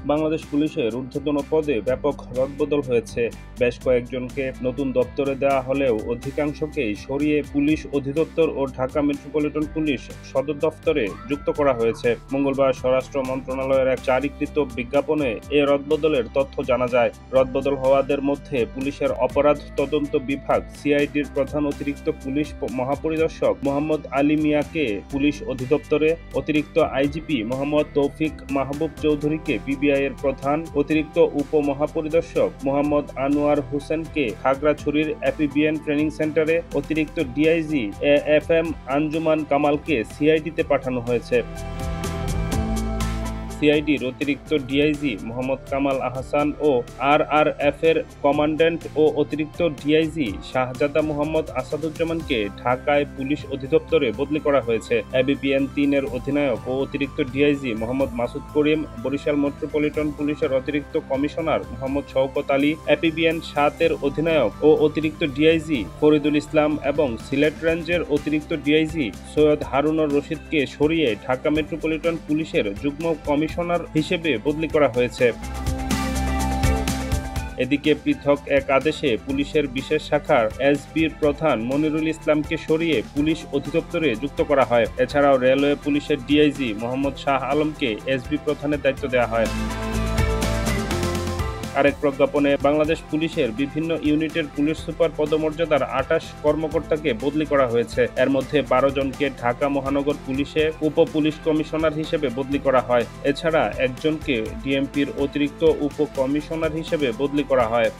বাংলাদেশ পুলিশের ঊর্ধ্বতন পদে ব্যাপক রদবদল হয়েছে। বেশ কয়েকজনকে নতুন দপ্তরে দেওয়া হলেও অধিকাংশকেই সরিয়ে পুলিশ অধিদপ্তর ও ঢাকা মেট্রোপলিটন পুলিশ সদর দফতরে যুক্ত করা হয়েছে। মঙ্গলবার স্বরাষ্ট্র মন্ত্রণালয়ের এক জারিকৃত বিজ্ঞাপনে এ রদবদলের তথ্য জানা যায়। রদবদল হওয়াদের মধ্যে পুলিশের অপরাধ তদন্ত বিভাগ সিআইডির প্রধান অতিরিক্ত পুলিশ মহাপরিদর্শক মোহাম্মদ আলী মিয়াকে পুলিশ অধিদপ্তরে, অতিরিক্ত আইজিপি মোহাম্মদ তৌফিক মাহবুব চৌধুরীকে পিবিআই এর প্রধান, অতিরিক্ত উপমহাপরিদর্শক মোহাম্মদ আনোয়ার হোসেনকে খাগড়াছড়ির এপিবিএন ট্রেনিং সেন্টারে, অতিরিক্ত ডিআইজি এএফএম আঞ্জুমান কামালকে সিআইডিতে পাঠানো হয়েছে। সিআইডির অতিরিক্ত ডিআইজি মোহাম্মদ কামাল আহসান ও আরআরএফের কমান্ড্যান্ট ও অতিরিক্ত ডিআইজি শাহজাদা মোহাম্মদ আসাদুজ্জামানকে ঢাকায় পুলিশ অধিদপ্তরে বদলি করা হয়েছে। এবিপিএন ৩ এর অধিনায়ক ও অতিরিক্ত ডিআইজি মোহাম্মদ মাসুদ করিম, বরিশাল মেট্রোপলিটন পুলিশের অতিরিক্ত কমিশনার মোহাম্মদ শওকত আলী, এপিবিএন ৭ এর অধিনায়ক ও অতিরিক্ত ডিআইজি ফরিদুল ইসলাম এবং সিলেট রেঞ্জের অতিরিক্ত ডিআইজি সৈয়দ হারুনুর রশিদকে সরিয়ে ঢাকা মেট্রোপলিটন পুলিশের যুগ্ম কমিশনার হিসেবে বদলি করা হয়েছে। এদিকে পৃথক এক আদেশে পুলিশের বিশেষ শাখার এসবির প্রধান মনিরুল ইসলামকে সরিয়ে পুলিশ অধিদপ্তরে যুক্ত করা হয়। এছাড়াও রেলওয়ে পুলিশের ডিআইজি মোহাম্মদ শাহ আলমকে এসবি প্রধানের দায়িত্ব দেওয়া হয়। আরেক প্রজ্ঞাপনে বাংলাদেশ পুলিশের বিভিন্ন ইউনিটের পুলিশ সুপার পদমর্যাদার ২৮ কর্মকর্তাকে বদলি করা হয়েছে। এর মধ্যে ১২ জনকে ঢাকা মহানগর পুলিশে উপ পুলিশ কমিশনার হিসেবে বদলি করা হয়। এছাড়া একজনকে ডিএমপির অতিরিক্ত উপ কমিশনার হিসেবে বদলি করা হয়।